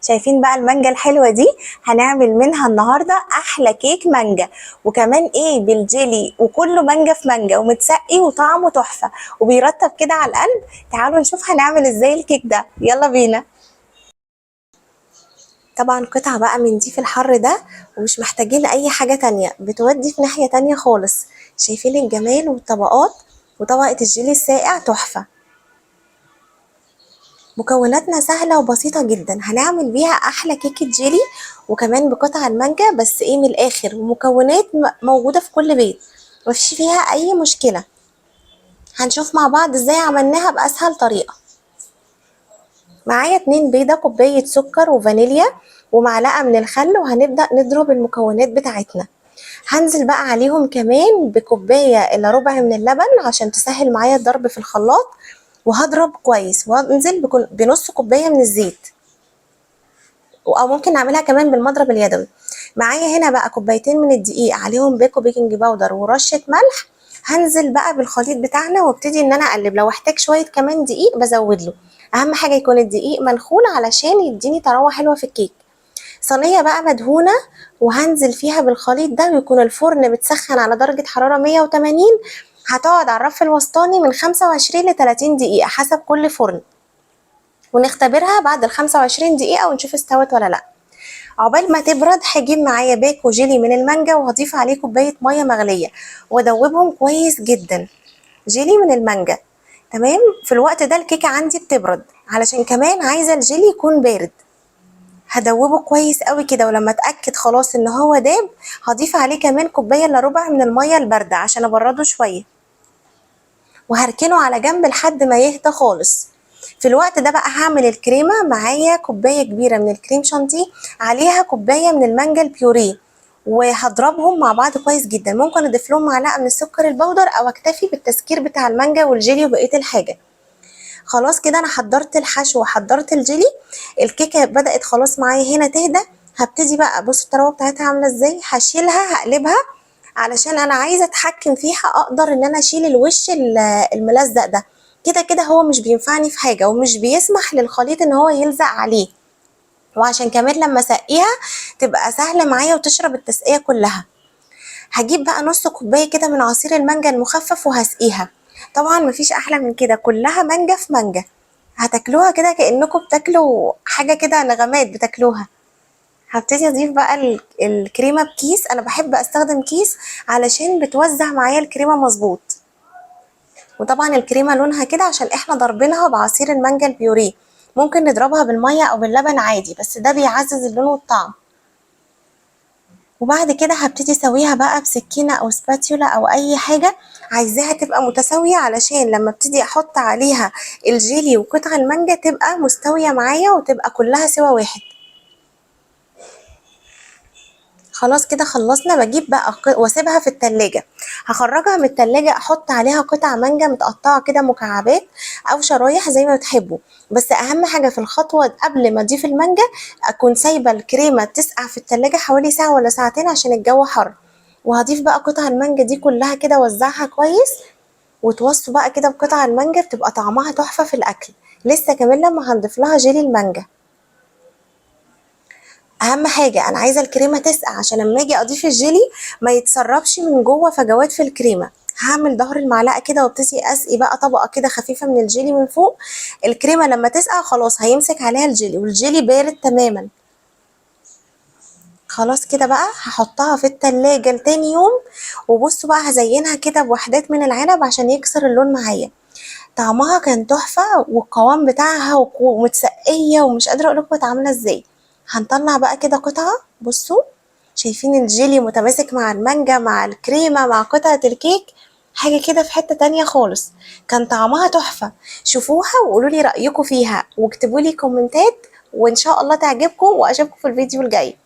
شايفين بقى المانجا الحلوة دي؟ هنعمل منها النهاردة أحلى كيك مانجا، وكمان إيه بالجيلي، وكله مانجا في مانجا ومتسقي وطعمه تحفة وبيرطب كده على القلب. تعالوا نشوف هنعمل إزاي الكيك ده، يلا بينا. طبعا قطعة بقى من دي في الحر ده، ومش محتاجين أي حاجة تانية، بتودي في ناحية تانية خالص. شايفين الجمال والطبقات، وطبقة الجيلي الساقع تحفة. مكوناتنا سهلة وبسيطة جدا، هنعمل بيها أحلى كيكة جيلي، وكمان بقطع المانجا بس إيه من الآخر، ومكونات موجودة في كل بيت، مفيش فيها أي مشكلة. هنشوف مع بعض إزاي عملناها بأسهل طريقة. معايا 2 بيضة، كوباية سكر وفانيليا، ومعلقة من الخل، وهنبدأ نضرب المكونات بتاعتنا. هنزل بقى عليهم كمان بكوباية إلا ربع من اللبن عشان تسهل معايا الضرب في الخلاط، وهضرب كويس، وهنزل بنص كوباية من الزيت، او ممكن اعملها كمان بالمضرب اليدوي. معايا هنا بقى كوبايتين من الدقيق، عليهم بيكو بيكنج باودر ورشه ملح. هنزل بقى بالخليط بتاعنا وابتدي ان انا اقلب، لو احتاج شويه كمان دقيق بزود له. اهم حاجه يكون الدقيق منخول علشان يديني طراوه حلوه في الكيك. صينيه بقى مدهونه، وهنزل فيها بالخليط ده، ويكون الفرن بتسخن على درجه حراره 180. هتقعد على الرف الوسطاني من 25 ل 30 دقيقه حسب كل فرن، ونختبرها بعد ال 25 دقيقه ونشوف استوت ولا لا. عقبال ما تبرد هجيب معايا باكو جيلي من المانجا، وهضيف عليه كوبايه ميه مغليه، وادوبهم كويس جدا. جيلي من المانجا، تمام. في الوقت ده الكيكه عندي بتبرد، علشان كمان عايزه الجيلي يكون بارد. هدوبه كويس قوي كده، ولما اتاكد خلاص ان هو داب، هضيف عليه كمان كوبايه الا ربع من الميه البارده عشان ابرده شويه، وهركنه على جنب لحد ما يهدى خالص. في الوقت ده بقى هعمل الكريمة. معايا كوباية كبيرة من الكريم شانتيه، عليها كوباية من المانجا البيوريه، وهضربهم مع بعض كويس جدا. ممكن اضيف لهم معلقة من السكر البودر، او اكتفي بالتسكير بتاع المانجا والجيلي وبقية الحاجة. خلاص كده انا حضرت الحشو وحضرت الجيلي. الكيكة بدأت خلاص معايا هنا تهدى. هبتدي بقى، بص الطراوة بتاعتها عاملة ازاي. هشيلها هقلبها، علشان انا عايزه اتحكم فيها، اقدر ان انا اشيل الوش الملزق ده. كده كده هو مش بينفعني في حاجه، ومش بيسمح للخليط ان هو يلزق عليه، وعشان كمان لما اسقيها تبقى سهله معايا وتشرب التسقيه كلها. هجيب بقى نص كوبايه كده من عصير المانجا المخفف وهسقيها. طبعا مفيش احلى من كده، كلها مانجا في مانجا. هتاكلوها كده كانكم بتاكلوا حاجه كده، نغمات بتاكلوها. هبتدي اضيف بقى الكريمه بكيس. انا بحب استخدم كيس علشان بتوزع معايا الكريمه مظبوط. وطبعا الكريمه لونها كده عشان احنا ضاربينها بعصير المانجا البيوريه. ممكن نضربها بالميه او باللبن عادي، بس ده بيعزز اللون والطعم. وبعد كده هبتدي اسويها بقى بسكينه او سباتيولا او اي حاجه عايزاها تبقى متساويه، علشان لما ابتدي احط عليها الجيلي وقطع المانجا تبقى مستويه معايا، وتبقى كلها سوا واحد. خلاص كده خلصنا. بجيب بقى واسيبها في التلاجة. هخرجها من التلاجة، احط عليها قطع مانجا متقطعة كده مكعبات او شرايح زي ما بتحبوا. بس اهم حاجة في الخطوة قبل ما اضيف المانجا، اكون سايبة الكريمة تسقع في التلاجة حوالي ساعة ولا ساعتين عشان الجو حر. وهضيف بقى قطع المانجا دي كلها كده، وزعها كويس، وتوصوا بقى كده بقطع المانجا، بتبقى طعمها تحفة في الاكل. لسه كمان لما هنضيف لها جيلي المانجا. اهم حاجه انا عايزه الكريمه تسقع، عشان لما اجي اضيف الجيلي ما يتسربش من جوه فجوات في الكريمه. هعمل ظهر المعلقه كده، وابتدي اسقي بقى طبقه كده خفيفه من الجيلي من فوق. الكريمه لما تسقع خلاص هيمسك عليها الجيلي، والجيلي بارد تماما. خلاص كده بقى هحطها في التلاجة لتاني يوم. وبصوا بقى هزينها كده بوحدات من العنب عشان يكسر اللون معايا. طعمها كان تحفه، والقوام بتاعها ومتسقيه، ومش قادره اقول لكم عامله ازاي. هنطلع بقى كده قطعه، بصوا شايفين الجيلي متماسك مع المانجا مع الكريمه مع قطعه الكيك. حاجه كده في حته تانية خالص. كان طعمها تحفه. شوفوها وقولوا لي رايكم فيها، واكتبوا لي كومنتات، وان شاء الله تعجبكم، واشوفكم في الفيديو الجاي.